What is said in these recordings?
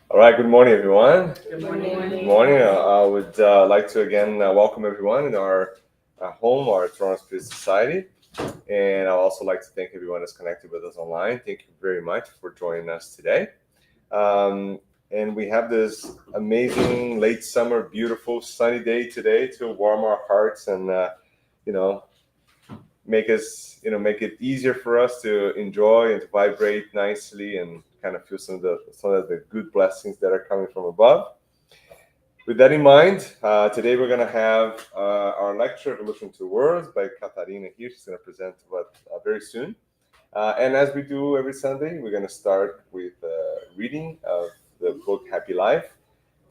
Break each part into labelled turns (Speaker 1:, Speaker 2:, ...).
Speaker 1: All right, good morning, everyone.
Speaker 2: Good morning.
Speaker 1: Good morning. I would like to again welcome everyone in our home, our Toronto Spirit Society. And I'd also like to thank everyone that's connected with us online. Thank you very much for joining us today. And we have this amazing late summer, beautiful sunny day today to warm our hearts and, you know, make it easier for us to enjoy and to vibrate nicely and kind of feel some of the good blessings that are coming from above. With that in mind, today we're going to have our lecture, Evolution to Words, by Katarina here. She's going to present what very soon. And as we do every Sunday, we're going to start with reading of the book Happy Life.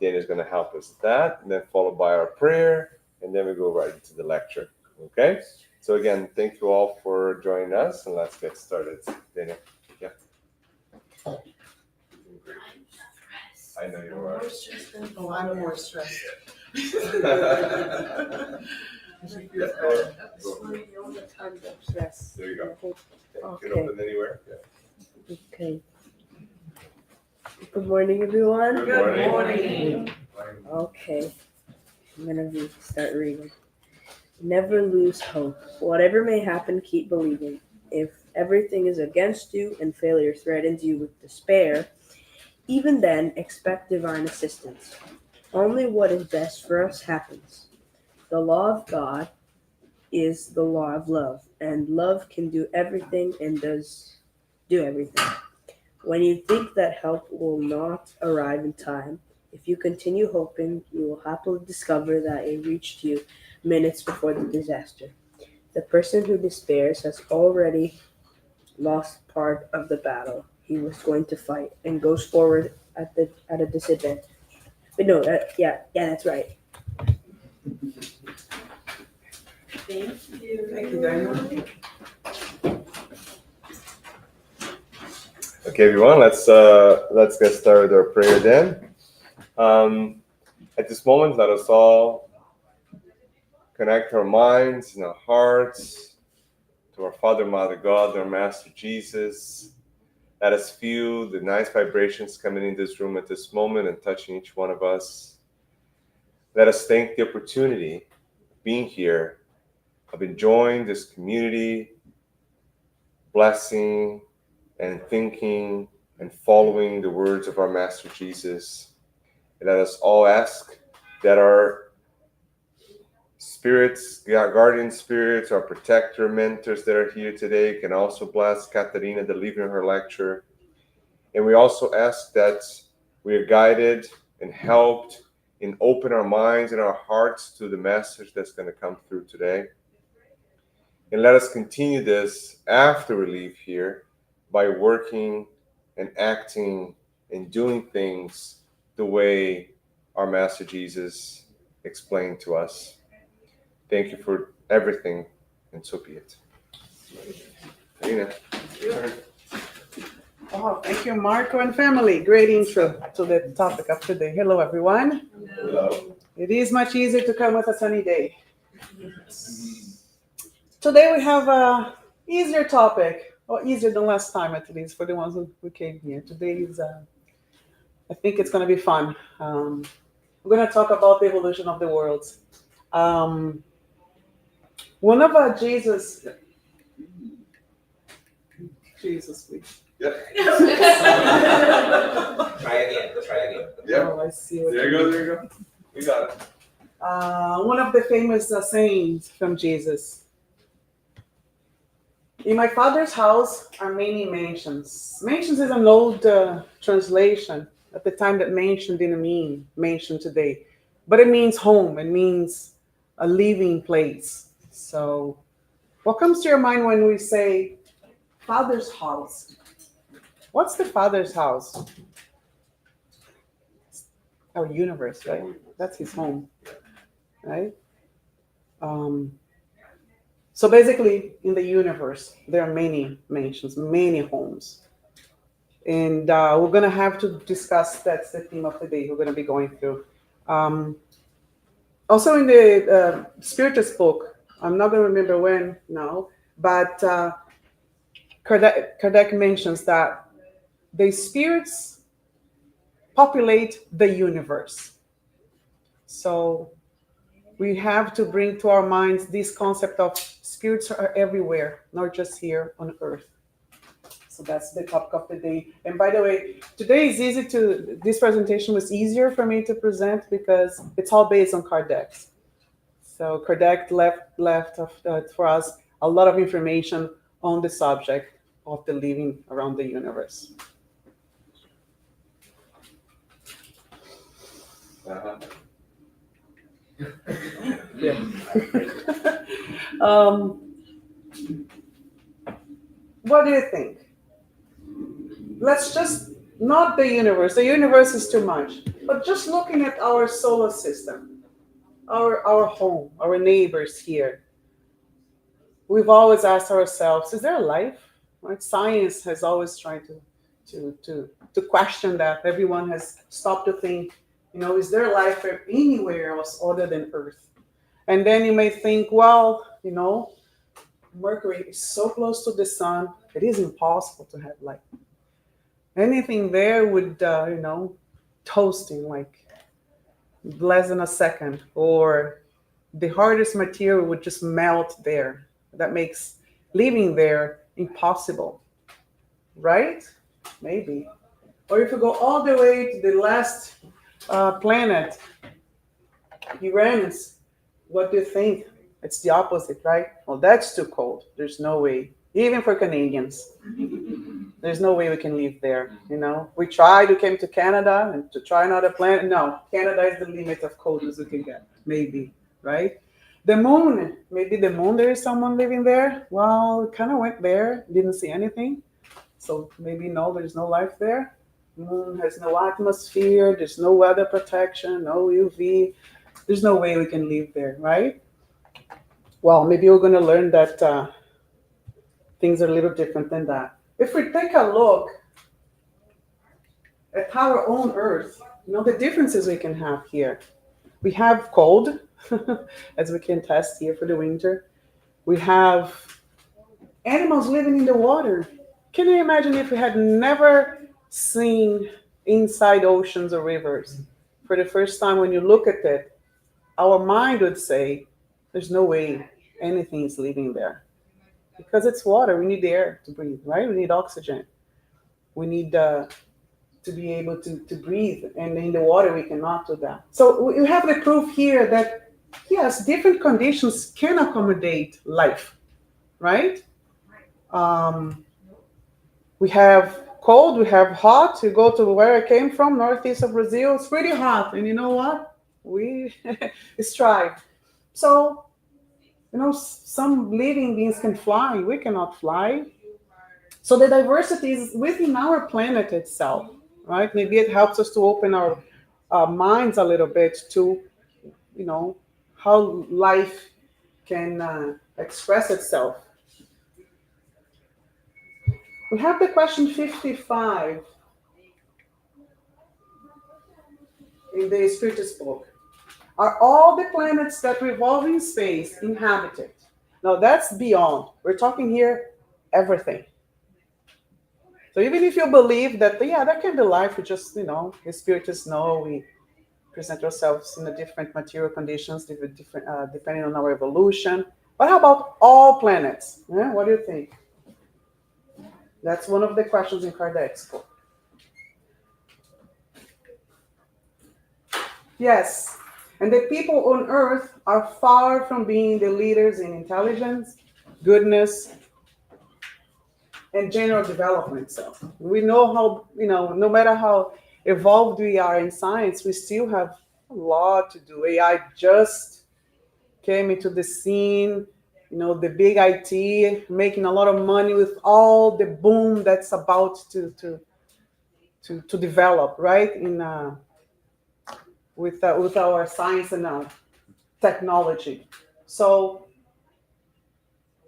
Speaker 1: Dana's going to help us with that, and then followed by our prayer, and then we go right into the lecture. Okay? So again, thank you all for joining us, and let's get started. Dana, yeah. I know you are.
Speaker 2: Oh, I'm more stressed.
Speaker 1: There you go.
Speaker 3: Okay.
Speaker 1: You can open anywhere. Yeah.
Speaker 3: Okay. Good morning, everyone.
Speaker 1: Good
Speaker 2: morning.
Speaker 3: Okay. I'm gonna start reading. Never lose hope. Whatever may happen, keep believing. If everything is against you and failure threatens you with despair, even then expect divine assistance. Only what is best for us happens. The law of God is the law of love, and love can do everything and does do everything. When you think that help will not arrive in time, if you continue hoping, you will happily discover that it reached you minutes before the disaster. The person who despairs has already lost part of the battle he was going to fight and goes forward at a disadvantage. But no, that's right.
Speaker 2: Thank you, Daniel.
Speaker 1: Okay, everyone, let's get started with our prayer then. At this moment, let us all connect our minds and our hearts to our Father, Mother God, our Master Jesus. Let us feel the nice vibrations coming in this room at this moment and touching each one of us. Let us thank the opportunity of being here, of enjoying this community, blessing and thinking and following the words of our Master Jesus. And let us all ask that our spirits, our guardian spirits, our protector mentors that are here today can also bless Katarina delivering her lecture. And we also ask that we are guided and helped and open our minds and our hearts to the message that's going to come through today. And let us continue this after we leave here by working and acting and doing things the way our Master Jesus explained to us. Thank you for everything, and so be it. Karina.
Speaker 2: Oh, thank you, Marco and family. Great intro to the topic of today. Hello, everyone.
Speaker 1: Hello.
Speaker 2: It is much easier to come with a sunny day. Today we have a easier topic, or easier than last time at least, for the ones who came here. Today is, I think it's going to be fun. We're going to talk about the evolution of the world. One of Jesus, please.
Speaker 1: Yep.
Speaker 4: Try again.
Speaker 1: Yep.
Speaker 2: Oh, I see.
Speaker 1: There you go. We got it.
Speaker 2: One of the famous sayings from Jesus. In my Father's house are many mansions. Mansions is an old translation. At the time that mansion didn't mean mansion today. But it means home. It means a living place. So what comes to your mind when we say Father's house? What's the Father's house? Our universe, right? That's his home, right? So basically, in the universe, there are many mansions, many homes. And we're going to have to discuss, that's the theme of the day we're going to be going through. Also in the Spiritist book, I'm not going to remember when now, but Kardec mentions that the spirits populate the universe. So we have to bring to our minds this concept of spirits are everywhere, not just here on earth. So that's the topic of the day. And by the way, today is easy to, this presentation was easier for me to present because it's all based on Kardec. So Kardec left for us a lot of information on the subject of the living around the universe.
Speaker 1: Uh-huh.
Speaker 2: Yeah. What do you think? Let's just, not the universe. The universe is too much. But just looking at our solar system, our home, our neighbors here, we've always asked ourselves, is there life? Right? Science has always tried to question that. Everyone has stopped to think, is there life anywhere else other than Earth? And then you may think, well, Mercury is so close to the sun, it is impossible to have life. Anything there would, toasting like less than a second, or the hardest material would just melt there. That makes living there impossible, right? Maybe. Or if you go all the way to the last planet, Uranus, what do you think? It's the opposite, right? Well, that's too cold. There's no way. Even for Canadians, there's no way we can live there. We tried. We came to Canada and to try another planet. No, Canada is the limit of coldness we can get. Maybe, right? The moon. Maybe the moon. There is someone living there. Well, kind of went there. Didn't see anything. So maybe no. There's no life there. Moon has no atmosphere. There's no weather protection. No UV. There's no way we can live there, right? Well, maybe we're going to learn that things are a little different than that. If we take a look at our own Earth, the differences we can have here. We have cold, as we can test here for the winter. We have animals living in the water. Can you imagine if we had never seen inside oceans or rivers? For the first time, when you look at it, our mind would say, there's no way anything is living there. Because it's water, we need the air to breathe, right? We need oxygen. We need to be able to breathe. And in the water, we cannot do that. So we have the proof here that, yes, different conditions can accommodate life, right? We have cold, we have hot. You go to where I came from, northeast of Brazil, it's pretty hot. And you know what? We strive. So, some living beings can fly. We cannot fly. So the diversity is within our planet itself, right? Maybe it helps us to open our minds a little bit to, how life can express itself. We have the question 55 in the Spiritus book. Are all the planets that revolve in space inhabited? Now that's beyond. We're talking here everything. So even if you believe that, there can be life, we just, the Spiritus know we present ourselves in a different material conditions, different depending on our evolution. But how about all planets? Yeah, what do you think? That's one of the questions in Kardec's book. Yes. And the people on earth are far from being the leaders in intelligence, goodness, and general development. So we know how, no matter how evolved we are in science, we still have a lot to do. AI just came into the scene, the big IT, making a lot of money with all the boom that's about to develop, right? With our science and technology. So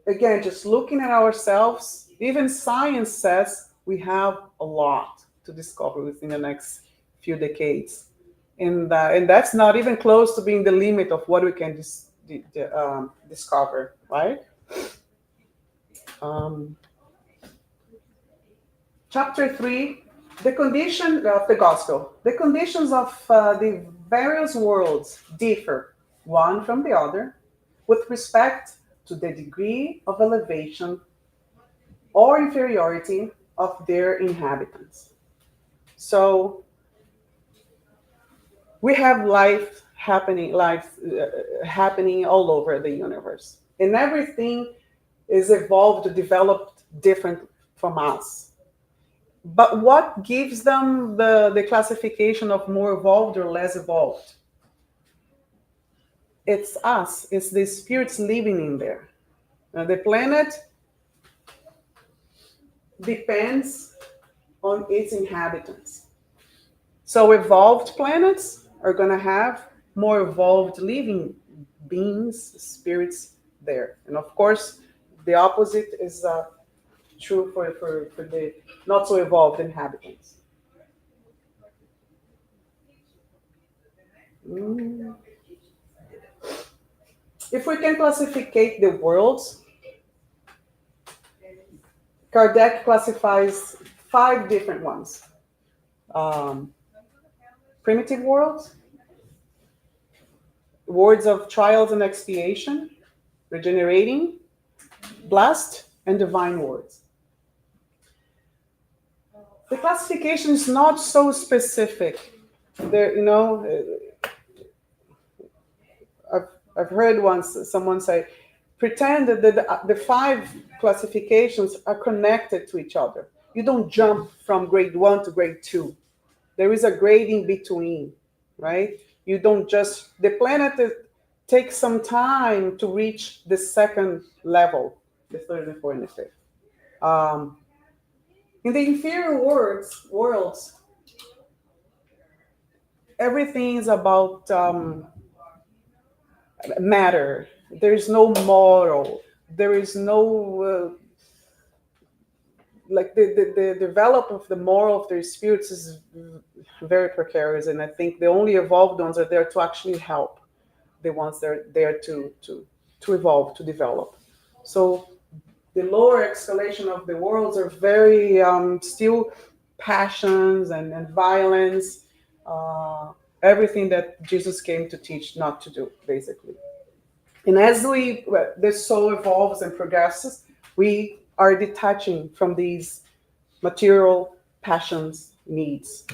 Speaker 2: again, just looking at ourselves, even science says we have a lot to discover within the next few decades. And that's not even close to being the limit of what we can discover, right? Chapter 3 The condition of the gospel, the conditions of the various worlds differ one from the other with respect to the degree of elevation or inferiority of their inhabitants. So we have life happening all over the universe, and everything is evolved, developed different from us. But what gives them the classification of more evolved or less evolved? It's us, it's the spirits living in there. Now, the planet depends on its inhabitants. So, evolved planets are going to have more evolved living beings, spirits there. And of course, the opposite is true for the not so evolved inhabitants. Mm. If we can classificate the worlds, Kardec classifies 5 different ones. Um, Primitive worlds, worlds of trials and expiation, regenerating, blessed, and divine worlds. The classification is not so specific. There, I've heard once someone say, pretend that the 5 classifications are connected to each other. You don't jump from grade 1 to grade 2. There is a grade in between, right? You don't just, the planet takes some time to reach the second level, the third, and fourth, and the fifth. In the inferior worlds, everything is about matter. There is no moral. There is no like the development of the moral of their spirits is very precarious, and I think the only evolved ones are there to actually help the ones that are there to evolve, to develop. So the lower escalation of the worlds are very still passions and violence, everything that Jesus came to teach not to do, basically. And as the soul evolves and progresses, we are detaching from these material passions, needs.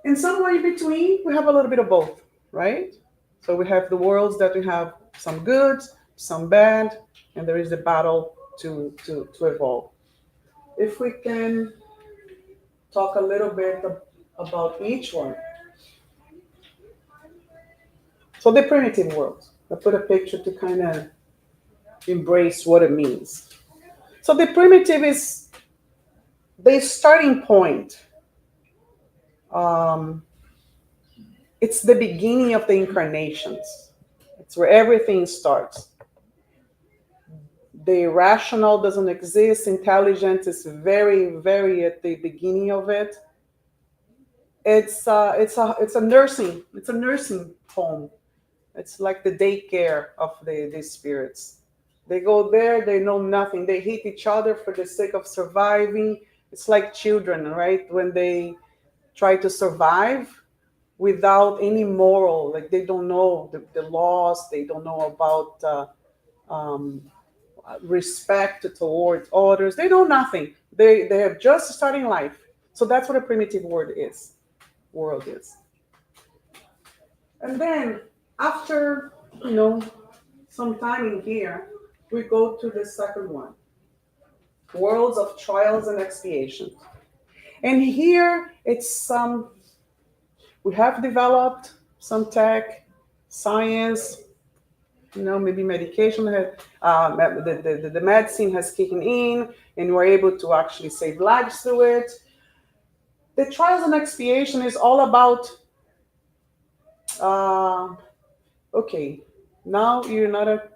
Speaker 2: In somewhere in between, we have a little bit of both, right? So we have the worlds that we have some good, some bad, and there is the battle to evolve. If we can talk a little bit about each one. So the primitive world, I put a picture to kind of embrace what it means. So the primitive is the starting point. It's the beginning of the incarnations. It's where everything starts. The rational doesn't exist. Intelligence is very, very at the beginning of it. It's a nursing home. It's like the daycare of the spirits. They go there, they know nothing. They hate each other for the sake of surviving. It's like children, right? When they try to survive without any moral, like they don't know the laws, they don't know about respect towards others. They know nothing. They have just starting life. So that's what a primitive world is. And then after some time in here, we go to the second one, worlds of trials and expiation. And here it's we have developed some tech, science, maybe medication. The medicine has kicked in, and we're able to actually save lives through it. The trials and expiation is all about, okay, now you're not a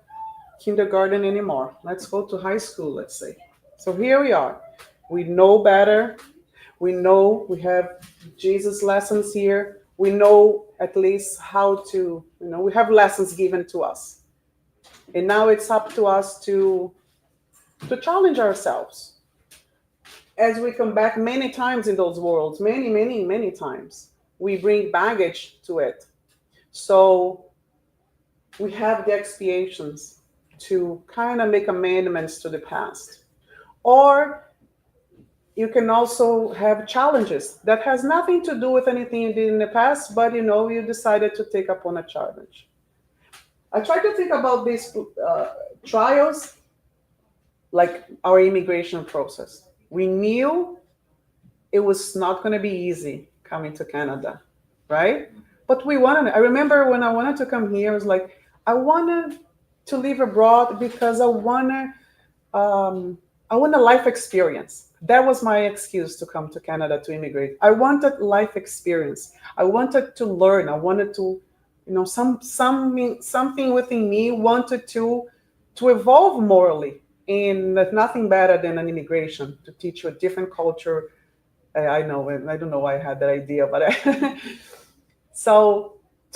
Speaker 2: kindergarten anymore. Let's go to high school, let's say. So here we are. We know better. We know we have Jesus lessons here. We know at least how to, we have lessons given to us. And now it's up to us to challenge ourselves. as we come back many times in those worlds, many, many, many times, we bring baggage to it. So we have the expiations to kind of make amendments to the past. Or you can also have challenges that has nothing to do with anything you did in the past, but you decided to take upon a challenge. I try to think about these trials like our immigration process. We knew it was not going to be easy coming to Canada, right? But we wanted. I remember when I wanted to come here, I was like, I wanted to live abroad because I want a life experience. That was my excuse to come to Canada to immigrate. I wanted life experience. I wanted to learn. I wanted to, something within me wanted to evolve morally. And there's nothing better than an immigration to teach you a different culture. I know, and I don't know why I had that idea, but so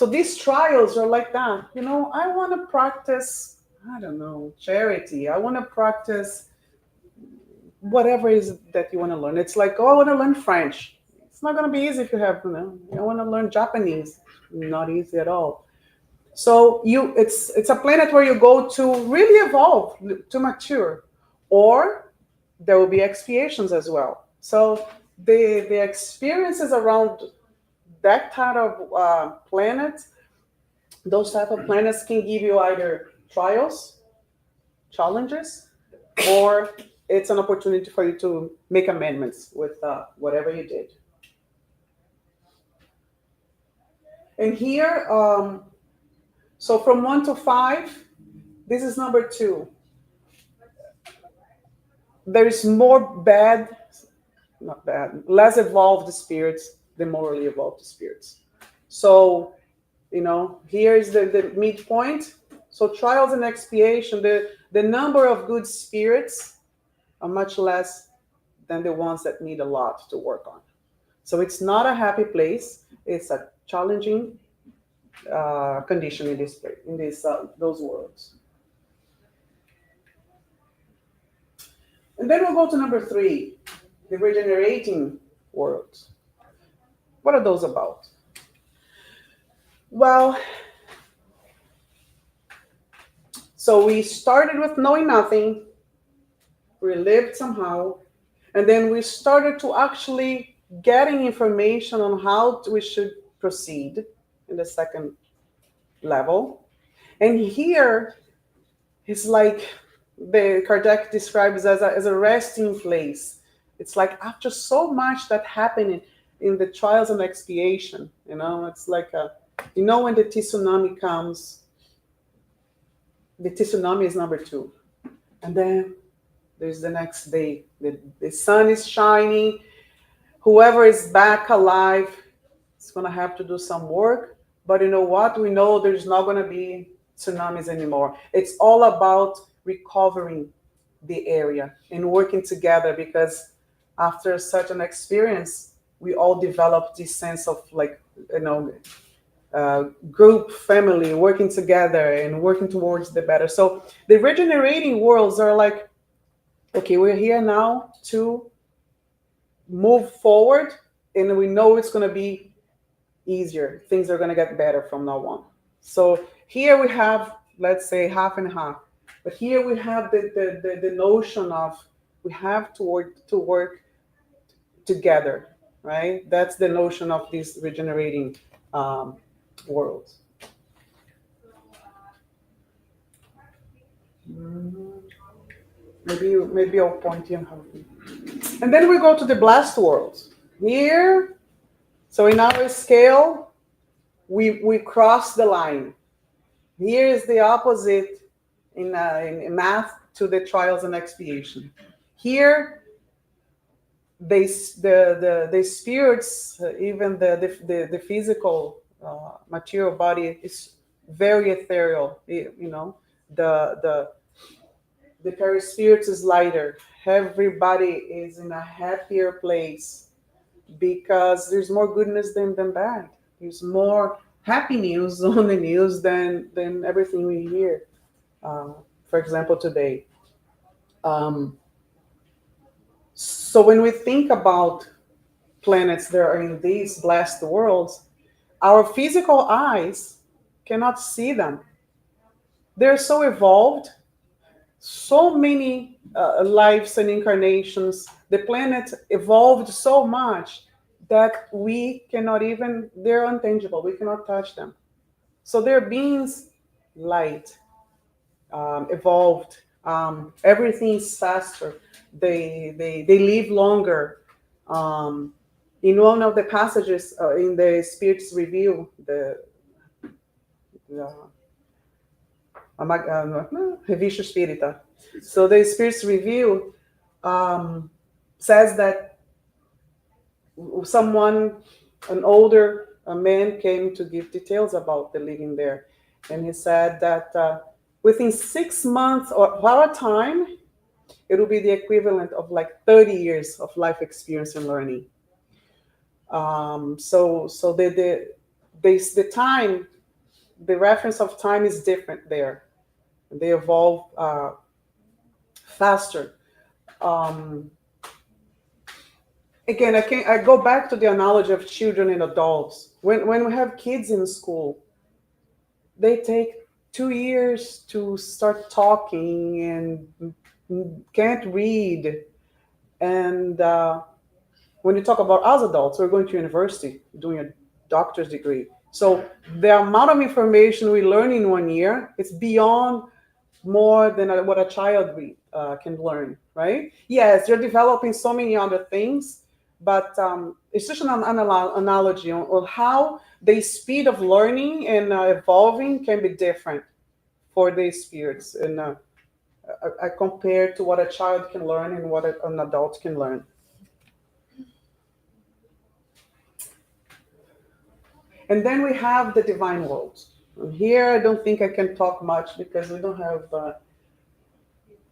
Speaker 2: these trials are like that. I want to practice, I don't know, charity. I want to practice whatever it is that you want to learn. It's like, oh, I want to learn French. It's not going to be easy if you have, I want to learn Japanese. Not easy at all. So it's a planet where you go to really evolve, to mature, or there will be expiations as well. So the experiences around that type of planet, those type of planets can give you either trials, challenges, or it's an opportunity for you to make amendments with whatever you did. And here, so from 1 to 5, this is number 2. There is less evolved spirits than morally evolved spirits. So, here is the midpoint. So trials and expiation, the number of good spirits are much less than the ones that need a lot to work on. So it's not a happy place. It's a challenging condition in those worlds. And then we'll go to number 3, the regenerating worlds. What are those about? Well, so we started with knowing nothing. We lived somehow, and then we started to actually getting information on how we should proceed in the second level. And here it's like the Kardec describes as a resting place. It's like after so much that happened in the trials and expiation, it's like when the tsunami comes, the tsunami is number 2, and then there's the next day. The sun is shining. Whoever is back alive is going to have to do some work. But you know what? We know there's not going to be tsunamis anymore. It's all about recovering the area and working together, because after such an experience, we all develop this sense of group, family, working together and working towards the better. So the regenerating worlds are like, okay, we're here now to move forward, and we know it's going to be easier. Things are going to get better from now on. So here we have, let's say, half and half. But here we have the notion of we have to work together, right? That's the notion of these regenerating worlds. Maybe I'll point you. And then we go to the blast worlds. Here, so in our scale, we cross the line. Here is the opposite in math to the trials and expiation. Here, the spirits, even the physical material body is very ethereal. The perispirits is lighter. Everybody is in a happier place because there's more goodness than bad. There's more happy news on the news than everything we hear. For example, today. So when we think about planets that are in these blessed worlds, our physical eyes cannot see them. They're so evolved, so many lives and incarnations. The planet evolved so much that we cannot even, they're untangible, we cannot touch them. So they're beings light, evolved. Everything's faster. They live longer. Um, in one of the passages in the Spirit's Review, the Revista Espírita. So the Spirit's Review says that someone, an older man, came to give details about the living there, and he said that within 6 months of our time, it will be the equivalent of like 30 years of life experience and learning. So the time, the reference of time is different there. They evolve faster. Again, I go back to the analogy of children and adults. When we have kids in school, they take 2 years to start talking and can't read. And when you talk about us adults, we're going to university, doing a doctor's degree. So the amount of information we learn in 1 year, it's beyond more than what a child can learn, right? Yes, they're developing so many other things, but it's just an analogy on how the speed of learning and evolving can be different for the spirits. And I compare to what a child can learn and what an adult can learn. And then we have the divine world. And here, I don't think I can talk much because we don't have,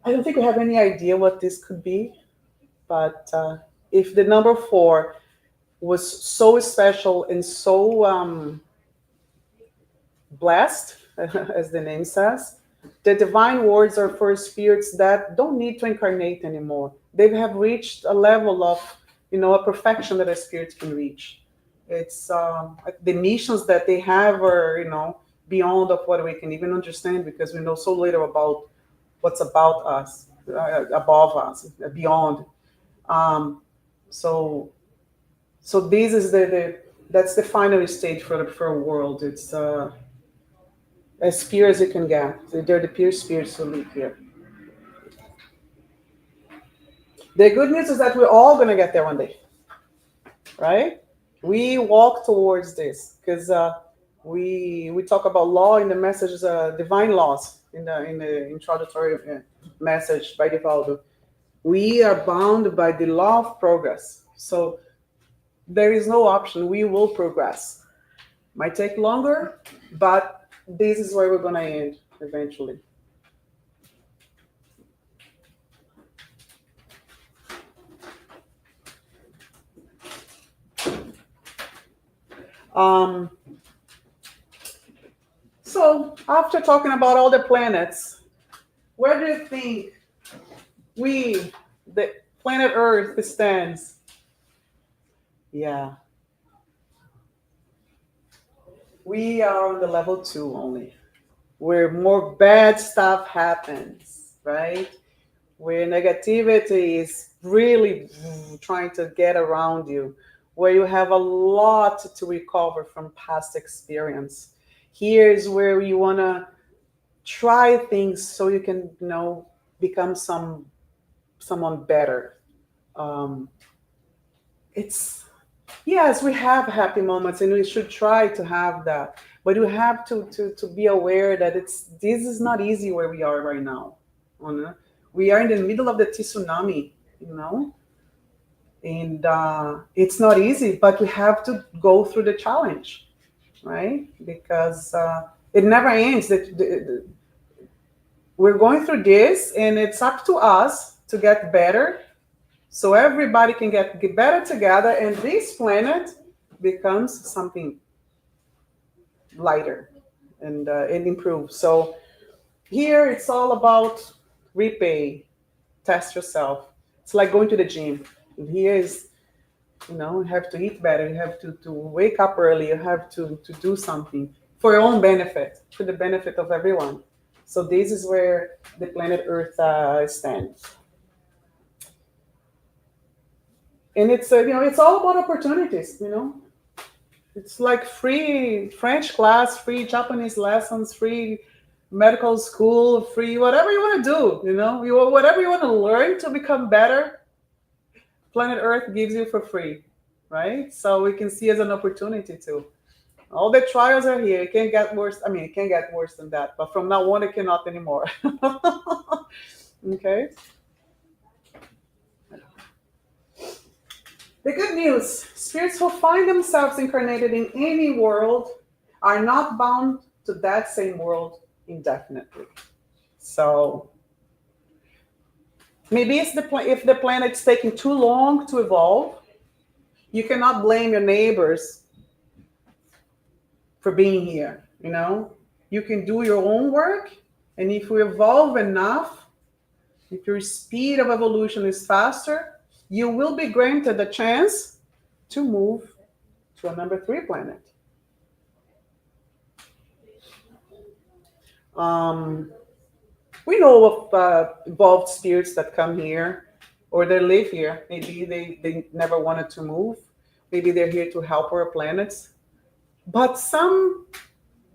Speaker 2: I don't think we have any idea what this could be. But if the number 4 was so special and so blessed, as the name says, the divine worlds are for spirits that don't need to incarnate anymore. They have reached a level of, a perfection that a spirit can reach. It's the missions that they have are, beyond of what we can even understand because we know so little about what's about us, above us, beyond. So this is that's the final stage for a world. It's as pure as it can get. They're the pure spirits who live here. The good news is that we're all gonna get there one day, right? We walk towards this because we talk about law in the messages, divine laws in the introductory message by Divaldo. We are bound by the law of progress. So there is no option. We will progress. Might take longer, but this is where we're going to end eventually. So after talking about all the planets, where do you think the planet Earth stands? Yeah. We are on the level 2 only, where more bad stuff happens, right? Where negativity is really trying to get around you, where you have a lot to recover from past experience. Here's where you want to try things so you can, become someone better. Yes, we have happy moments and we should try to have that, but you have to be aware that this is not easy where we are right now. We are in the middle of the tsunami, and it's not easy, but we have to go through the challenge, right? Because it never ends. We're going through this, and it's up to us to get better, so everybody can get better together, and this planet becomes something lighter and improve. So here it's all about repay, test yourself. It's like going to the gym. Here is, you have to eat better, you have to wake up early, you have to do something for your own benefit, for the benefit of everyone. So this is where the planet Earth stands. And it's it's all about opportunities. It's like free French class, free Japanese lessons, free medical school, free whatever you want to do. Whatever you want to learn to become better, planet Earth gives you for free, right? So we can see as an opportunity too. All the trials are here. It can't get worse. I mean, it can't get worse than that. But from now on, it cannot anymore. Okay. The good news: spirits who find themselves incarnated in any world are not bound to that same world indefinitely. So maybe it's if the planet's taking too long to evolve, you cannot blame your neighbors for being here. You can do your own work, and if we evolve enough, if your speed of evolution is faster, you will be granted a chance to move to a number 3 planet. We know of evolved spirits that come here or they live here. Maybe they never wanted to move. Maybe they're here to help our planets. But some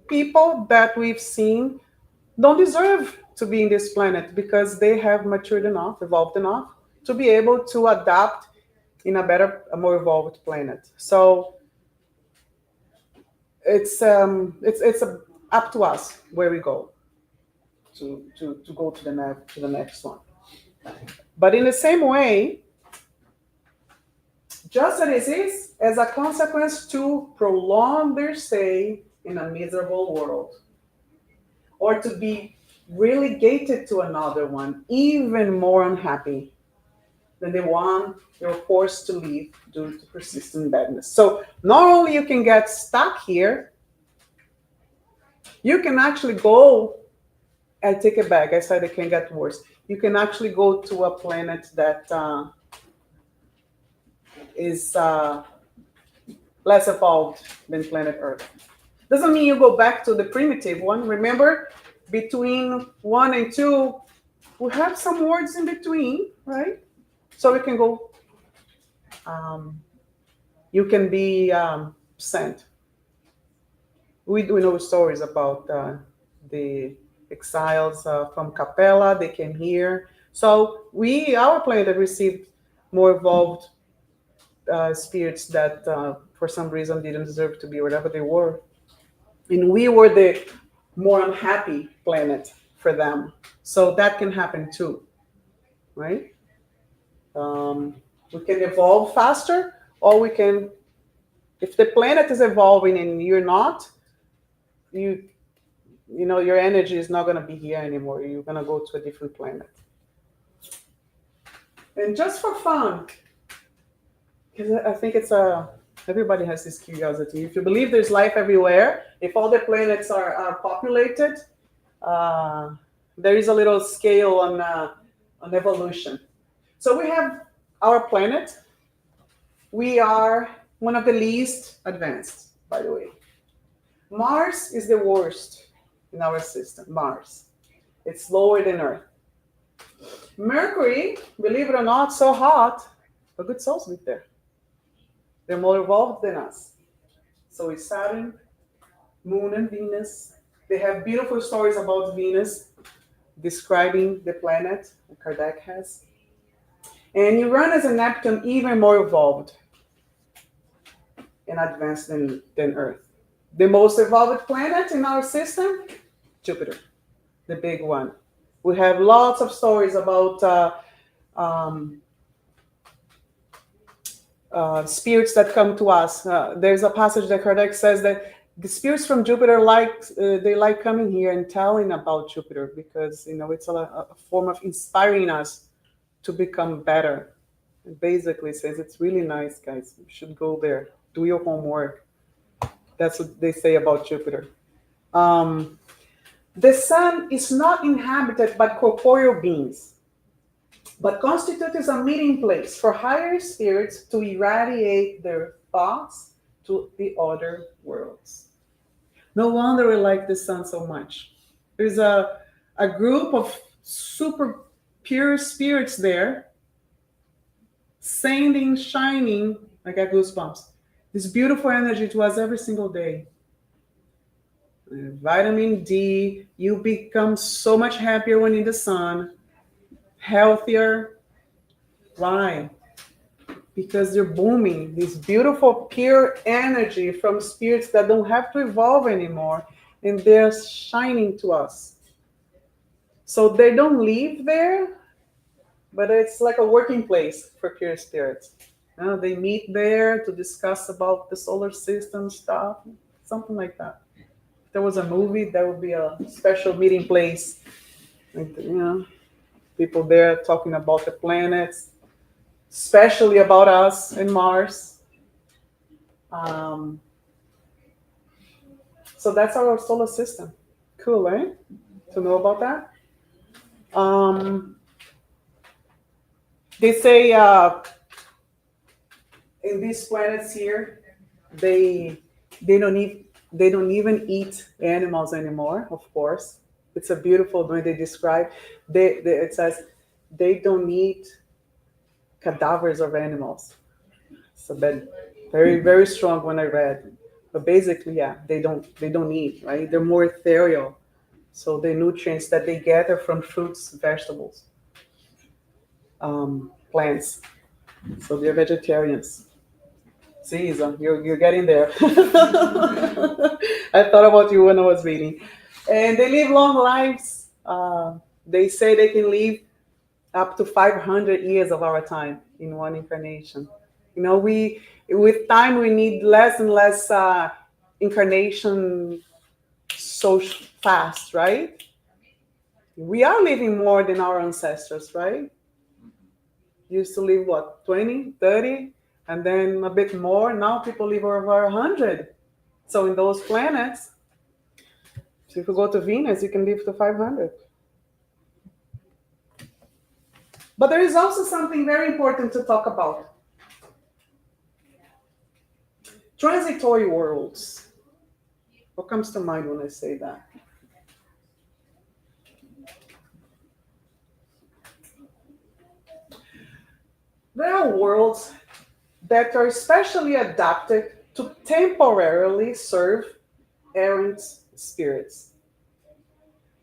Speaker 2: people that we've seen don't deserve to be in this planet because they have matured enough, evolved enough to be able to adapt in a more evolved planet. So it's up to us where we go to go to the next one. But in the same way, just as it is, as a consequence to prolong their stay in a miserable world, or to be relegated to another one, even more unhappy than the one they were forced to leave due to persistent badness. So not only you can get stuck here, you can actually go and take it back. I said it can get worse. You can actually go to a planet that is less evolved than planet Earth. Doesn't mean you go back to the primitive one. Remember, between 1 and 2, we have some words in between, right? So we can go, you can be sent. We do know stories about the exiles from Capella. They came here. So our planet received more evolved spirits that for some reason didn't deserve to be wherever they were. And we were the more unhappy planet for them. So that can happen too, right? We can evolve faster, or we can, if the planet is evolving and you're not, your energy is not going to be here anymore. You're going to go to a different planet. And just for fun, because I think everybody has this curiosity. If you believe there's life everywhere, if all the planets are populated, there is a little scale on evolution. So we have our planet. We are one of the least advanced, by the way. Mars is the worst in our system, Mars. It's lower than Earth. Mercury, believe it or not, so hot, but good souls live there. They're more evolved than us. So it's Saturn, Moon, and Venus. They have beautiful stories about Venus, describing the planet that Kardec has. And Uranus and Neptune, even more evolved and advanced than Earth. The most evolved planet in our system, Jupiter, the big one. We have lots of stories about spirits that come to us. There's a passage that Kardec says that the spirits from Jupiter they like coming here and telling about Jupiter because it's a form of inspiring us to become better. It basically says it's really nice, guys. You should go there. Do your homework. That's what they say about Jupiter. The sun is not inhabited by corporeal beings. but constitutes a meeting place for higher spirits to irradiate their thoughts to the other worlds. No wonder we like the sun so much. There's a group of super pure spirits there, sending, shining, I got goosebumps, this beautiful energy to us every single day. Vitamin D, you become so much happier when in the sun, healthier. Why? Because they're booming this beautiful pure energy from spirits that don't have to evolve anymore, and they're shining to us. So they don't live there, but it's like a working place for pure spirits. They meet there to discuss about the solar system stuff, something like that. If there was a movie, there would be a special meeting place. People there talking about the planets, especially about us and Mars. So that's our solar system. Cool, eh? To know about that. They say in these planets here, they don't even eat animals anymore. Of course, it's a beautiful when they describe. It says they don't eat cadavers of animals. So that very very strong when I read. But basically, yeah, they don't eat, right? They're more ethereal. So the nutrients that they gather from fruits, vegetables, plants. So they're vegetarians. See, Isa, you're getting there. I thought about you when I was reading. And they live long lives. They say they can live up to 500 years of our time in one incarnation. We with time we need less and less incarnation so fast, right? We are living more than our ancestors, right? Used to live what, 20, 30, and then a bit more. Now people live over 100. So in those planets, so if you go to Venus, you can live to 500. But there is also something very important to talk about. Transitory worlds. What comes to mind when I say that? There are worlds that are specially adapted to temporarily serve errant spirits.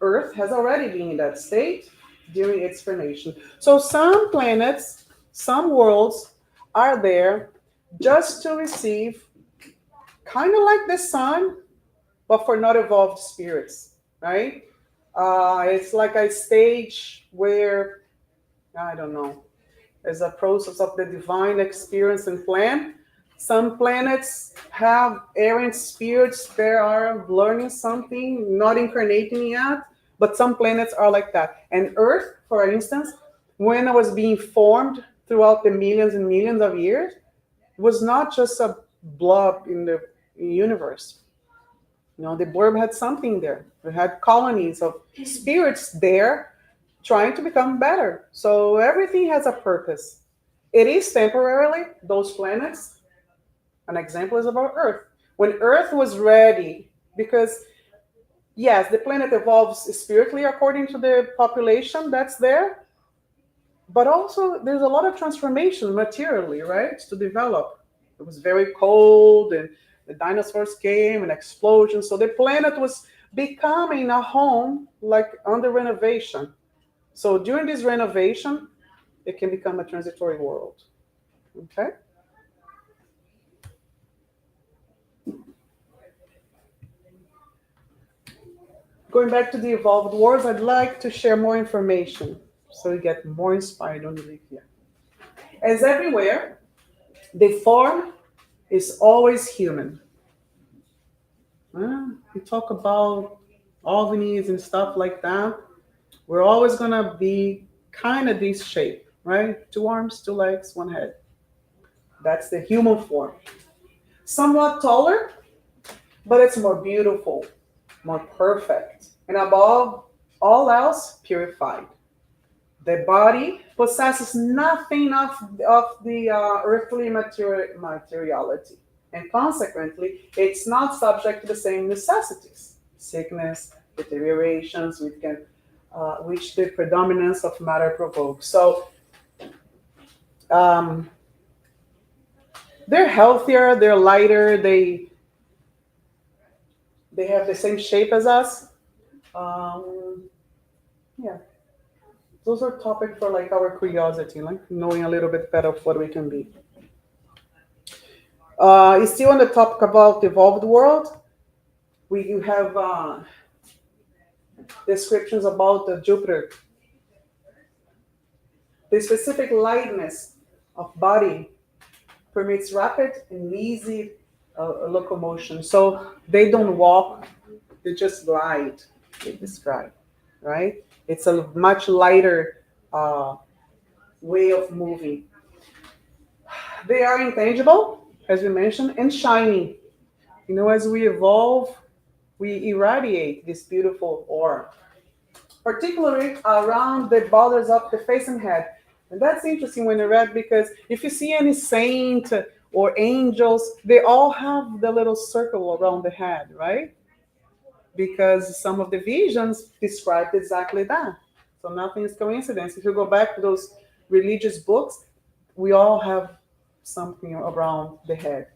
Speaker 2: Earth has already been in that state during its formation. So some planets, some worlds are there just to receive, kind of like the sun, but for not evolved spirits, right? It's like a stage where, I don't know, there's a process of the divine experience and plan. Some planets have errant spirits that are learning something, not incarnating yet, but some planets are like that. And Earth, for instance, when it was being formed throughout the millions and millions of years, was not just a blob in the universe. The blurb had something there. It had colonies of spirits there trying to become better. So everything has a purpose. It is temporarily, those planets. An example is about Earth. When Earth was ready, because yes, the planet evolves spiritually according to the population that's there, but also there's a lot of transformation materially, right, to develop. It was very cold and the dinosaurs came and explosions. So the planet was becoming a home like under renovation. So during this renovation, it can become a transitory world. Okay? Going back to the evolved worlds, I'd like to share more information so you get more inspired when you leave here. As everywhere, the form is always human. We talk about ovnis and stuff like that. We're always going to be kind of this shape, right? 2 arms, 2 legs, 1 head. That's the human form. Somewhat taller, but it's more beautiful, more perfect, and above all else, purified. The body possesses nothing of the earthly materiality, and consequently, it's not subject to the same necessities, sickness, deteriorations, which the predominance of matter provokes. So um, they're healthier, they're lighter, they have the same shape as us. Yeah, those are topics for like our curiosity, like knowing a little bit better of what we can be. Still on the topic about the evolved world, we do have descriptions about the Jupiter, the specific lightness of body permits rapid and easy locomotion. So they don't walk, they just glide, they describe, right? It's a much lighter way of moving. They are intangible, as we mentioned, and shiny. You know, as we evolve, we irradiate this beautiful aura, particularly around the borders of the face and head. And that's interesting when you read because if you see any saint or angels, they all have the little circle around the head, right? Because some of the visions described exactly that. So nothing is coincidence. If you go back to those religious books, we all have something around the head.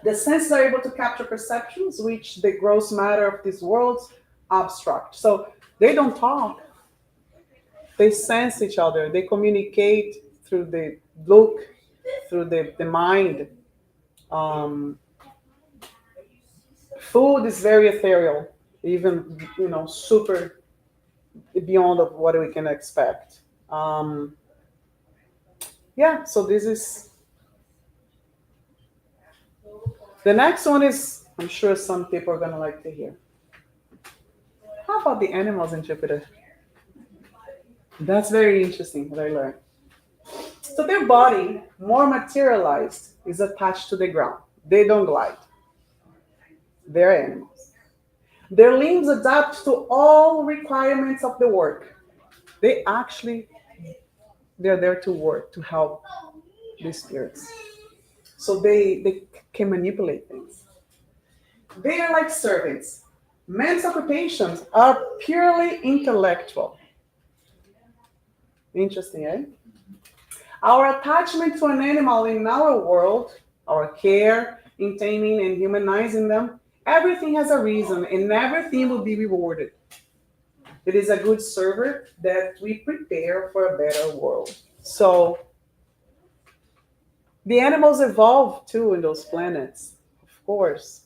Speaker 2: The senses are able to capture perceptions which the gross matter of these worlds abstract. So they don't talk, they sense each other, they communicate through the look, through the mind. Um, Food is very ethereal, even super beyond of what we can expect. Yeah, so this is the next one is I'm sure some people are gonna like to hear. How about the animals in Jupiter? That's very interesting what I learned. So their body, more materialized, is attached to the ground. They don't glide. They're animals. Their limbs adapt to all requirements of the work. They actually they're there to work, to help the spirits. So they can manipulate things. They are like servants. Men's occupations are purely intellectual. Interesting, eh? Our attachment to an animal in our world, our care in taming and humanizing them, everything has a reason and everything will be rewarded. It is a good server that we prepare for a better world. So the animals evolve too in those planets, of course.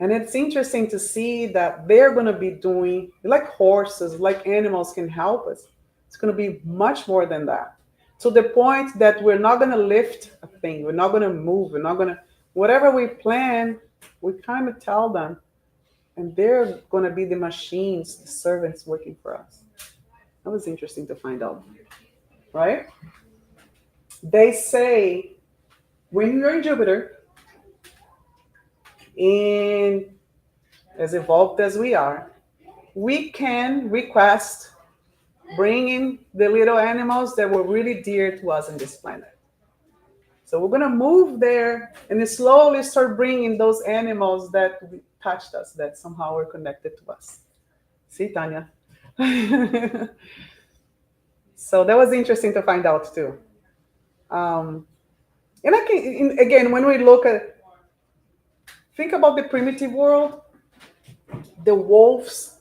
Speaker 2: And it's interesting to see that they're going to be doing, like horses, like animals can help us. It's going to be much more than that. To the point that we're not going to lift a thing, we're not going to move, we're not going to, whatever we plan, we kind of tell them. And they're going to be the machines, the servants working for us. That was interesting to find out, right? They say when you're in Jupiter, and as evolved as we are, we can request bringing the little animals that were really dear to us on this planet. So we're going to move there and slowly start bringing those animals that touched us, that somehow were connected to us. See, Tanya? So that was interesting to find out too. And again, when we look at, think about the primitive world, the wolves,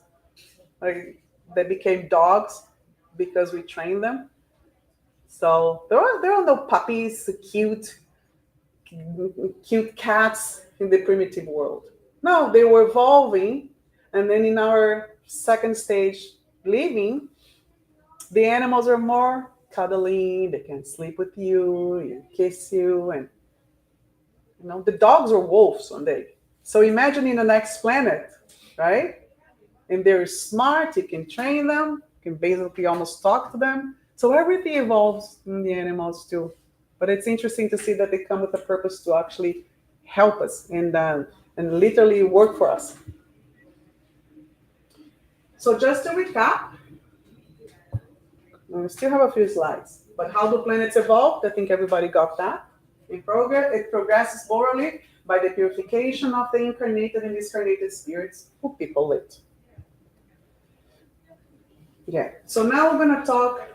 Speaker 2: like, that became dogs because we trained them. So there are no puppies, cute cats in the primitive world. No, they were evolving, and then in our second stage living, the animals are more cuddling. They can sleep with you, kiss you, and the dogs are wolves one day. So imagine in the next planet, right? And they're smart. You can train them. You can basically almost talk to them. So everything evolves in the animals too. But it's interesting to see that they come with a purpose to actually help us and literally work for us. So just to recap, We still have a few slides. But how do planets evolve? I think everybody got that. It progresses morally by the purification of the incarnated and discarnated spirits who people it. Yeah. So now we're going to talk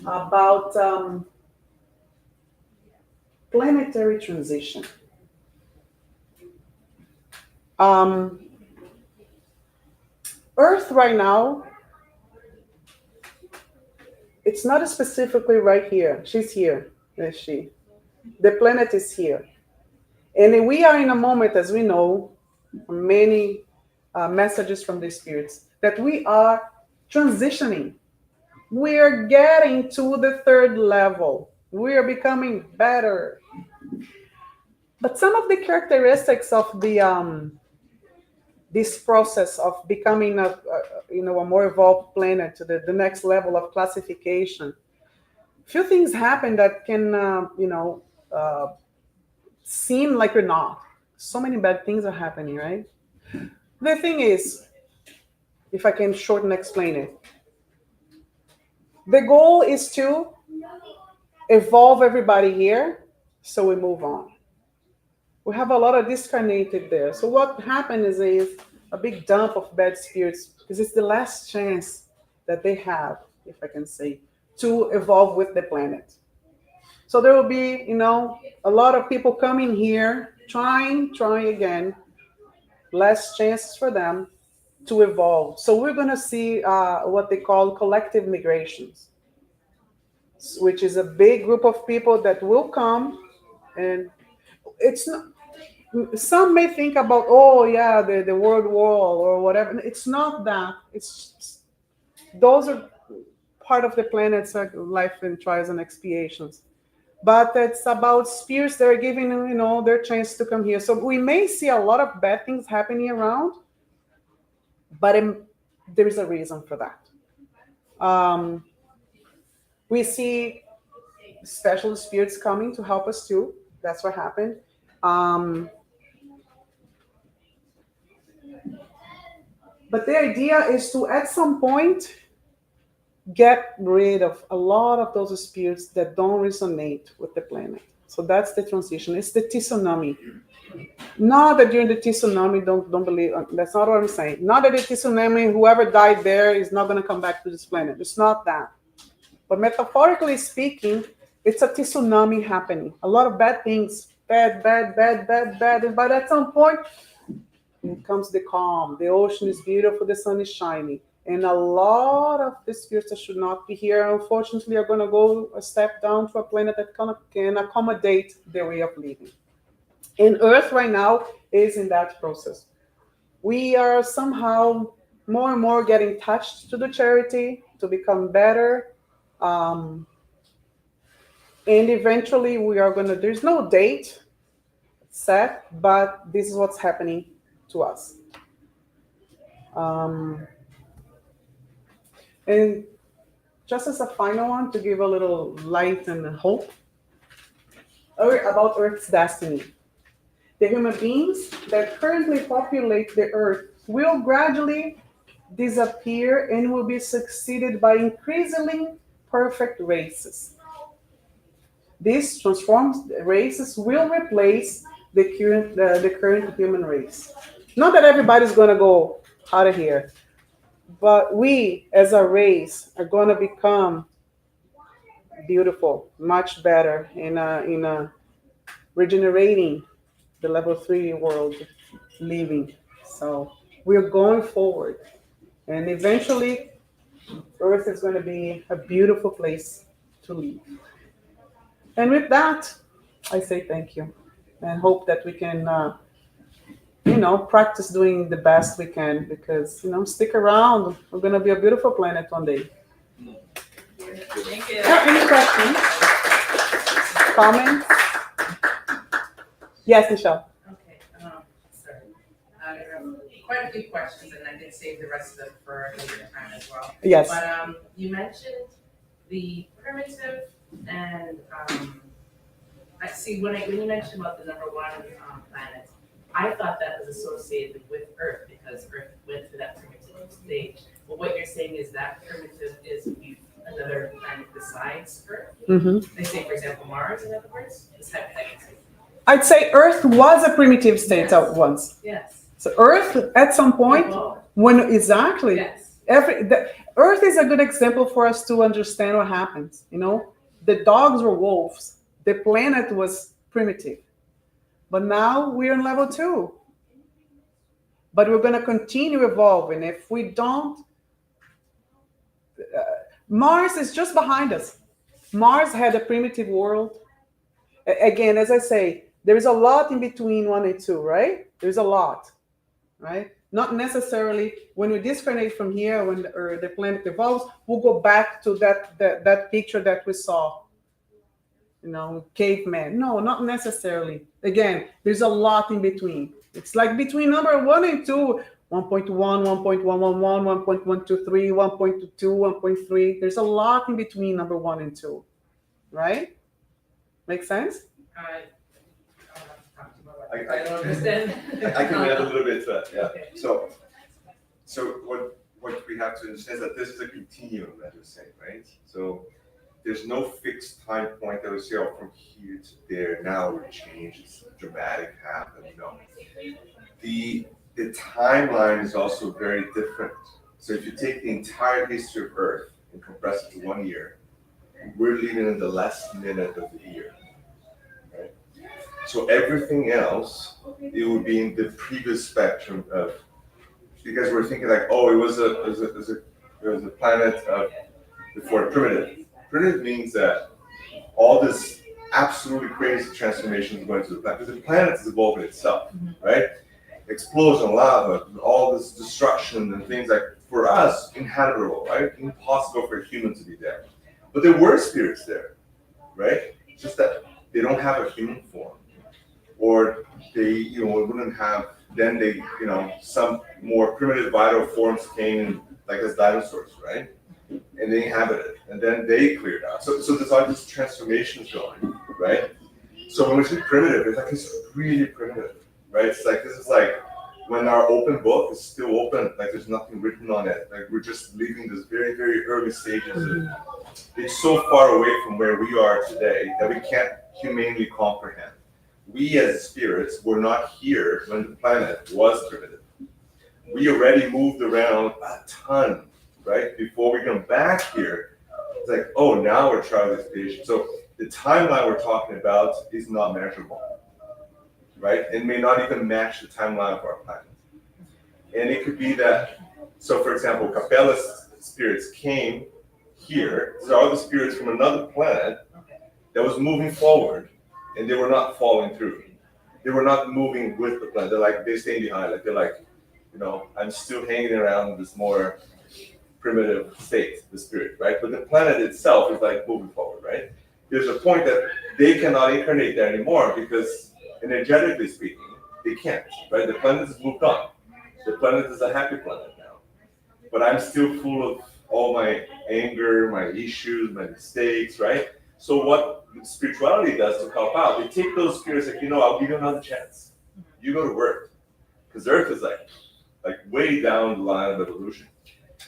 Speaker 2: about planetary transition. Earth right now, it's not specifically right here. She's here. Is she? The planet is here. And we are in a moment, as we know, many messages from the spirits, that we are transitioning. We are getting to the third level. We are becoming better. But some of the characteristics of the this process of becoming a more evolved planet to the next level of classification, few things happen that can seem like we're not. So many bad things are happening, right? The thing is, if I can shorten explain it, the goal is to evolve everybody here so we move on. We have a lot of discarnated there. So what happens is a big dump of bad spirits because it's the last chance that they have, if I can say, to evolve with the planet. So there will be, a lot of people coming here, trying again, less chances for them to evolve. So we're going to see what they call collective migrations, which is a big group of people that will come, and it's not. Some may think about, oh yeah, the world war or whatever. It's not that. It's those are part of the planet's life and trials and expiations. But it's about spirits that are giving their chance to come here. So we may see a lot of bad things happening around, but there is a reason for that. We see special spirits coming to help us too. That's what happened. But the idea is to, at some point, get rid of a lot of those spirits that don't resonate with the planet. So that's the transition. It's the tsunami. Not that during the tsunami, don't believe. That's not what I'm saying. Not that the tsunami, whoever died there is not going to come back to this planet. It's not that. But metaphorically speaking, it's a tsunami happening. A lot of bad things. Bad. But at some point, it comes the calm. The ocean is beautiful. The sun is shining. And a lot of the spirits that should not be here, unfortunately, are going to go a step down to a planet that can accommodate their way of living. And Earth right now is in that process. We are somehow more and more getting touched to the charity to become better. And eventually we are going to, there's no date set, but this is what's happening to us. And just as a final one, to give a little light and hope about Earth's destiny. The human beings that currently populate the Earth will gradually disappear and will be succeeded by increasingly perfect races. These transformed races will replace the current human race. Not that everybody's going to go out of here, but we as a race are going to become beautiful, much better in a regenerating the level 3 world living. So we're going forward, and eventually Earth is going to be a beautiful place to live. And with that, I say thank you and hope that we can practice doing the best we can, because stick around. We're going to be a beautiful planet one day.
Speaker 5: Thank you.
Speaker 2: Any questions? Comments? Yes, Michelle.
Speaker 5: Okay, sorry. Quite a few questions, and I did save the rest of them for a later time as well.
Speaker 2: Yes.
Speaker 5: But you mentioned the primitive, and I see when you mentioned about the number one planet, I thought that was associated with Earth because Earth went through that primitive stage. But what you're saying is that primitive is another planet besides Earth?
Speaker 2: Hmm.
Speaker 5: They say, for example, Mars, in other words? It's hypothetically.
Speaker 2: I'd say Earth was a primitive state at once.
Speaker 5: Yes.
Speaker 2: So Earth, at some point,
Speaker 5: Evolved.
Speaker 2: when exactly
Speaker 5: Yes.
Speaker 2: Earth is a good example for us to understand what happens. You know, the dogs were wolves. The planet was primitive, but now we're on level 2. But we're going to continue evolving. If we don't, Mars is just behind us. Mars had a primitive world. Again, as I say, there is a lot in between 1 and 2, right? There's a lot, right? Not necessarily when we discarnate from here, when the planet evolves, we'll go back to that picture that we saw, you know, caveman. No, not necessarily. Again, there's a lot in between. It's like between number 1 and 2, 1.1, 1.111, 1.123, 1.22, 1.3. There's a lot in between number 1 and 2, right? Make sense?
Speaker 5: I don't have to talk to you about
Speaker 1: I-
Speaker 5: that. I don't understand.
Speaker 1: I can add a little bit to that, yeah.
Speaker 5: Okay.
Speaker 1: So what we have to understand is that this is a continuum that you're saying, right? So there's no fixed time point that we say, oh, from here to there, now we're changed, it's dramatic happen, no. The timeline is also very different. So if you take the entire history of Earth and compress it to 1 year, we're living in the last minute of the year, right? So everything else, it would be in the previous spectrum of, because we're thinking like, oh, it was a planet before primitive. Primitive means that all this absolutely crazy transformation is going to the planet, because the planet is evolving itself, right? Explosion, lava, all this destruction and things like, for us, inhabitable, right? Impossible for a human to be there. But there were spirits there, right? It's just that they don't have a human form. Or they, wouldn't have, then they, some more primitive vital forms came like as dinosaurs, right? And they inhabited, and then they cleared out. So there's all these transformations going, right? So when we say primitive, it's like it's really primitive, right? It's like, this is like when our open book is still open, like there's nothing written on it. Like we're just leaving this very, very early stages of, it's so far away from where we are today that we can't humanly comprehend. We as spirits were not here when the planet was primitive. We already moved around a ton, right? Before we come back here, it's like, oh, now we're traveling station. So the timeline we're talking about is not measurable, right? It may not even match the timeline of our planet. And it could be that, so for example, Capella's spirits came here. These are all the spirits from another planet that was moving forward, and they were not following through. They were not moving with the planet. They're staying behind. Like they're like, I'm still hanging around this more primitive state, the spirit, right? But the planet itself is like moving forward, right? There's a point that they cannot incarnate there anymore because energetically speaking, they can't, right? The planet has moved on. The planet is a happy planet now. But I'm still full of all my anger, my issues, my mistakes, right? So what spirituality does to help out, they take those spirits like, I'll give you another chance. You go to Earth. Because Earth is like way down the line of evolution.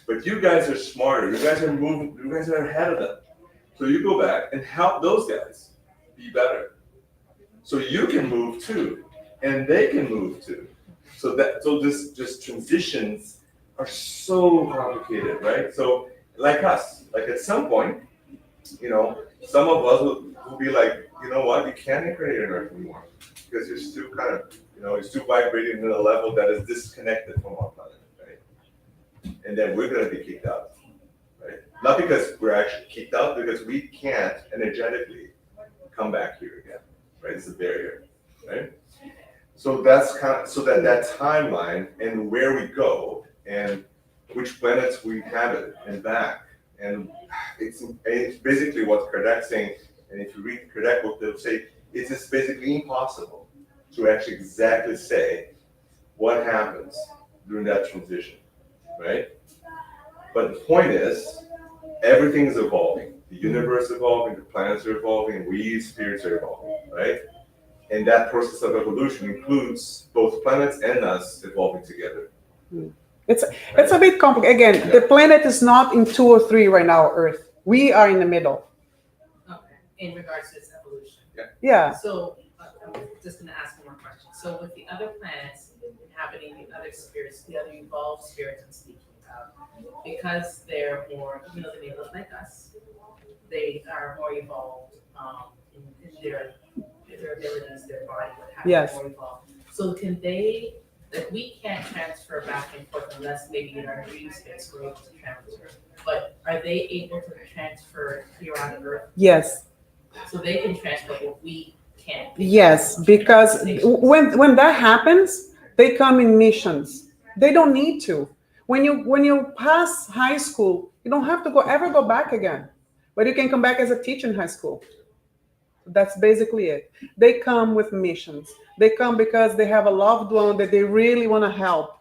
Speaker 1: But you guys are smarter. You guys are moving, you guys are ahead of them. So you go back and help those guys be better. So you can move too. And they can move too. So this just transitions are so complicated, right? So like us, like at some point, some of us will be like, you know what, you can't incarnate on Earth anymore because you're still kind of, you're still vibrating at a level that is disconnected from our planet, right? And then we're going to be kicked out, right? Not because we're actually kicked out, because we can't energetically come back here again, right? It's a barrier, right? So that's so that timeline and where we go and which planets we inhabit and back. And it's basically what Kardec's saying, and if you read Kardec book, they'll say it's just basically impossible to actually exactly say what happens during that transition, right? But the point is, everything is evolving. The universe is evolving, the planets are evolving, we spirits are evolving, right? And that process of evolution includes both planets and us evolving together.
Speaker 2: It's a bit complicated. Again, the planet is not in 2 or 3 right now, Earth. We are in the middle.
Speaker 5: Okay, in regards to its evolution.
Speaker 2: Yeah.
Speaker 5: So I'm just gonna ask one more question. So with the other planets inhabiting the other spirits, the other evolved spirits I'm speaking about, because they're more, even though they may look like us, they are more evolved in their abilities, their body, what have you,
Speaker 2: Yes.
Speaker 5: more evolved. So can they, like, we can't transfer back and forth unless maybe in our dream space we're able to transfer. But are they able to transfer here on Earth?
Speaker 2: Yes.
Speaker 5: So they can transfer, but we can't.
Speaker 2: Yes, because when that happens, they come in missions. They don't need to. When you pass high school, you don't have to ever go back again. But you can come back as a teacher in high school. That's basically it. They come with missions. They come because they have a loved one that they really want to help.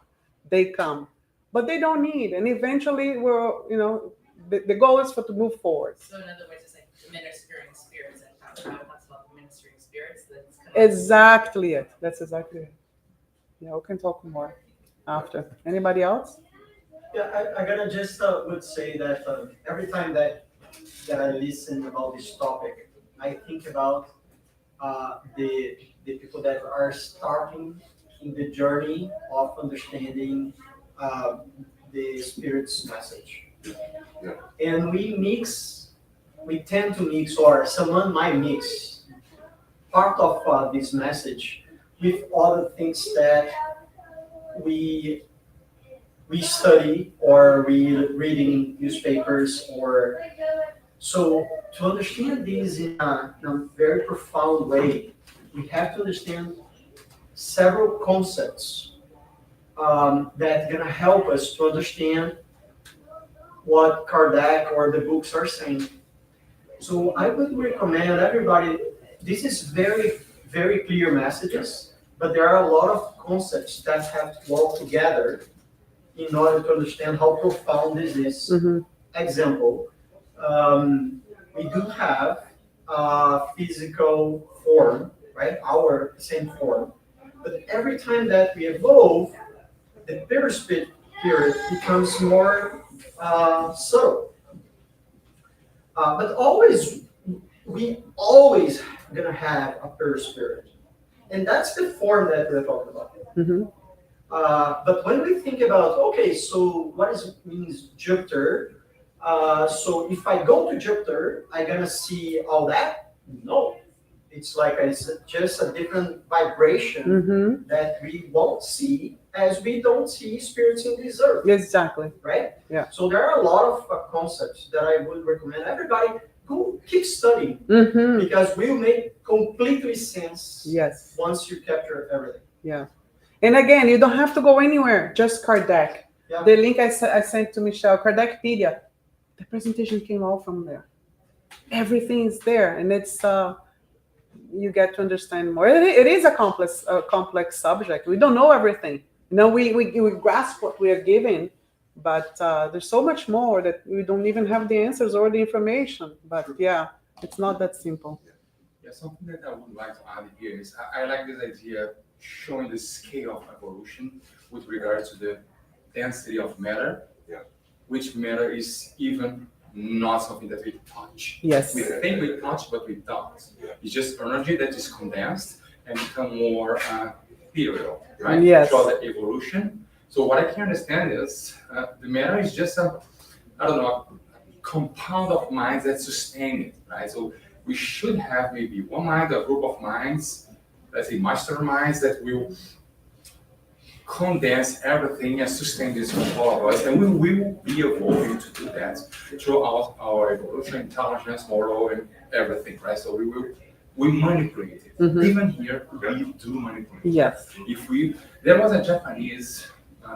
Speaker 2: They come. But they don't need. And eventually the goal is to move forward.
Speaker 5: So in other words, it's like the ministering spirits and how God talks about the ministering spirits. That's kind of
Speaker 2: Exactly it. That's exactly it. Yeah, we can talk more after. Anybody else?
Speaker 6: Yeah, I gotta just would say that every time that I listen about this topic, I think about the people that are starting in the journey of understanding the Spirit's message.
Speaker 1: Yeah.
Speaker 6: And we tend to mix, or someone might mix part of this message with other things that we study or reading newspapers, or so to understand this in a very profound way, we have to understand several concepts that gonna help us to understand what Kardec or the books are saying. So I would recommend everybody, this is very, very clear messages, but there are a lot of concepts that have to work together in order to understand how profound this is.
Speaker 2: Mm-hmm.
Speaker 6: Example, we do have a physical form, right? Our same form. But every time that we evolve, the perisprit period becomes more subtle. But we always gonna have a perispirit. And that's the form that we're talking about.
Speaker 2: Mm-hmm.
Speaker 6: But when we think about, okay, so means Jupiter? So if I go to Jupiter, I'm gonna see all that? No, it's like it's just a different vibration
Speaker 2: Mm-hmm.
Speaker 6: that we won't see, as we don't see spirits in this earth,
Speaker 2: Exactly.
Speaker 6: right?
Speaker 2: Yeah.
Speaker 6: So there are a lot of concepts that I would recommend everybody go keep studying,
Speaker 2: Mm-hmm.
Speaker 6: because will make completely sense
Speaker 2: Yes.
Speaker 6: once you capture everything.
Speaker 2: And again, you don't have to go anywhere. Just Kardec.
Speaker 6: Yeah.
Speaker 2: The link I sent to Michelle, Kardecpedia. The presentation came all from there. Everything is there, and it's you get to understand more. It is a complex subject. We don't know everything. We grasp what we are given, but there's so much more that we don't even have the answers or the information. But yeah, it's not that simple.
Speaker 7: Yeah, something that I would like to add here is I like this idea showing the scale of evolution with regards to the density of matter,
Speaker 1: Yeah.
Speaker 7: which matter is even not something that we touch.
Speaker 2: Yes.
Speaker 7: We think we touch, but we don't.
Speaker 1: Yeah.
Speaker 7: It's just energy that is condensed and become more ethereal, right?
Speaker 2: Yes.
Speaker 7: Throughout the evolution. So what I can understand is the matter is just a compound of minds that sustain it, right? So we should have maybe one mind, a group of minds, let's say masterminds that will condense everything and sustain this for all of us, and we will be evolving to do that throughout our evolution, intelligence, moral, and everything, right? So we manipulate it.
Speaker 2: Mhm.
Speaker 7: Even here, we do manipulate.
Speaker 2: Yes.
Speaker 7: There was a Japanese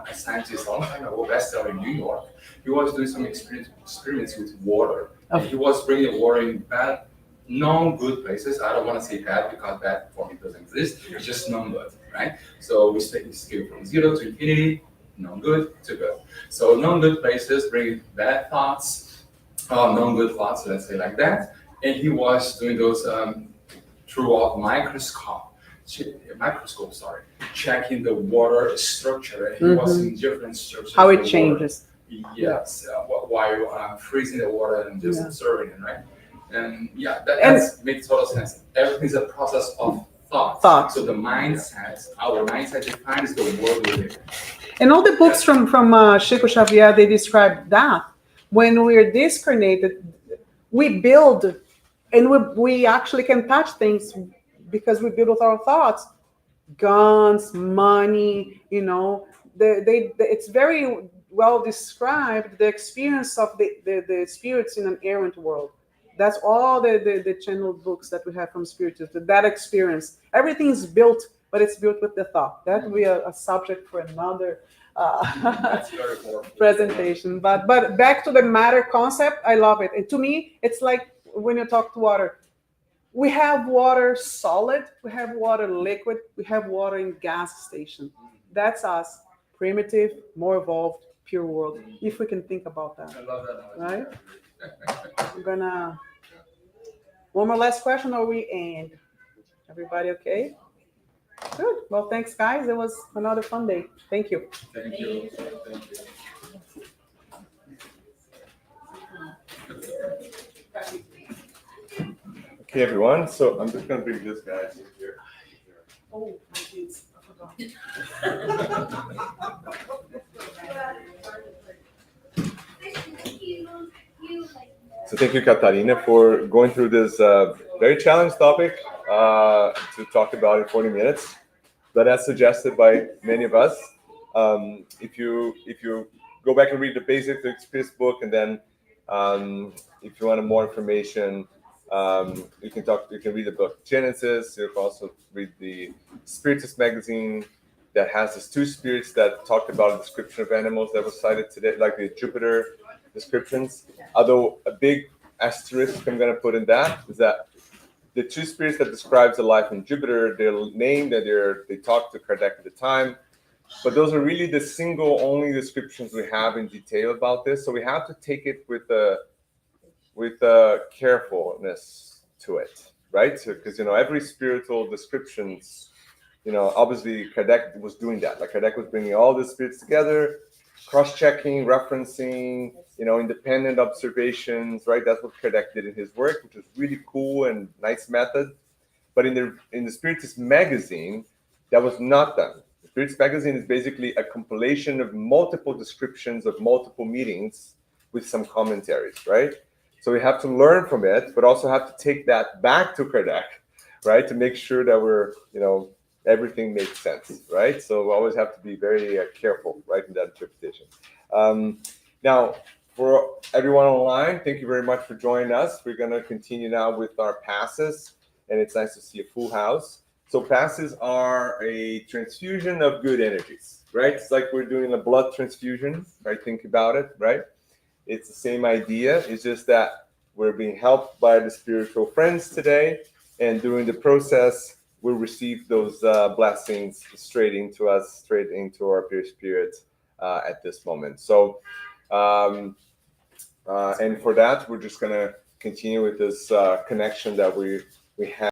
Speaker 7: a scientist a long time ago, bestseller in New York. He was doing some experiments with water. And he was bringing water in bad, non-good places. I don't want to say bad because bad for me doesn't exist. It's just non-good, right? So we take the scale from 0 to infinity, non-good to good. So non-good places bring bad thoughts, non-good thoughts, let's say like that. And he was doing those through a microscope. microscope, checking the water structure. And he was in different structures.
Speaker 2: How
Speaker 7: of
Speaker 2: it
Speaker 7: the water.
Speaker 2: changes.
Speaker 7: Yes, while freezing the water and just
Speaker 2: Yeah.
Speaker 7: observing it, right? And yeah,
Speaker 2: And-
Speaker 7: that makes total sense. Everything's a process of thought.
Speaker 2: Thought.
Speaker 7: So the mindset, our mindset defines the world we live in.
Speaker 2: And all the books from Chico Xavier, they describe that. When we're discarnated, we build, and we actually can touch things because we build with our thoughts. Guns, money, it's very well described, the experience of the spirits in an errant world. That's all the channeled books that we have from spiritism, that experience. Everything's built, but it's built with the thought. That will be a subject for another
Speaker 7: That's very powerful.
Speaker 2: presentation. But back to the matter concept, I love it. And to me, it's like when you talk to water. We have water solid, we have water liquid, we have water in gas station. That's us, primitive, more evolved, pure world, if we can think about that.
Speaker 7: I love that.
Speaker 2: Right? I'm gonna, one more last question or we end? Everybody okay? Good. Well, thanks guys. It was another fun day. Thank you.
Speaker 7: Thank you. Thank you.
Speaker 1: Okay, everyone. So I'm just gonna bring this guy in here.
Speaker 2: Oh, my kids. I forgot.
Speaker 1: So thank you, Catarina, for going through this very challenging topic to talk about in 40 minutes. But as suggested by many of us, if you go back and read the basic experience book, and then if you want more information, you can read the book Genesis. You can also read the Spiritist magazine that has these two spirits that talked about a description of animals that was cited today, like the Jupiter descriptions. Although a big asterisk I'm going to put in that is that the two spirits that describes the life in Jupiter, they're named and they talked to Kardec at the time, but those are really the single only descriptions we have in detail about this. So we have to take it with a carefulness to it, right? So, because every spiritual descriptions, obviously Kardec was doing that. Like Kardec was bringing all the spirits together, cross-checking, referencing, independent observations, right? That's what Kardec did in his work, which was really cool and nice method. But in the Spiritist magazine, that was not done. The Spiritist magazine is basically a compilation of multiple descriptions of multiple meetings with some commentaries, right? So we have to learn from it, but also have to take that back to Kardec, right? To make sure that we're, everything makes sense, right? So we always have to be very careful, right, in that interpretation. Now, for everyone online, thank you very much for joining us. We're going to continue now with our passes, and it's nice to see a full house. So passes are a transfusion of good energies, right? It's like we're doing a blood transfusion, right? Think about it, right? It's the same idea. It's just that we're being helped by the spiritual friends today, and during the process, we'll receive those blessings straight into us, straight into our pure spirit at this moment. So, and for that, we're just going to continue with this connection that we have.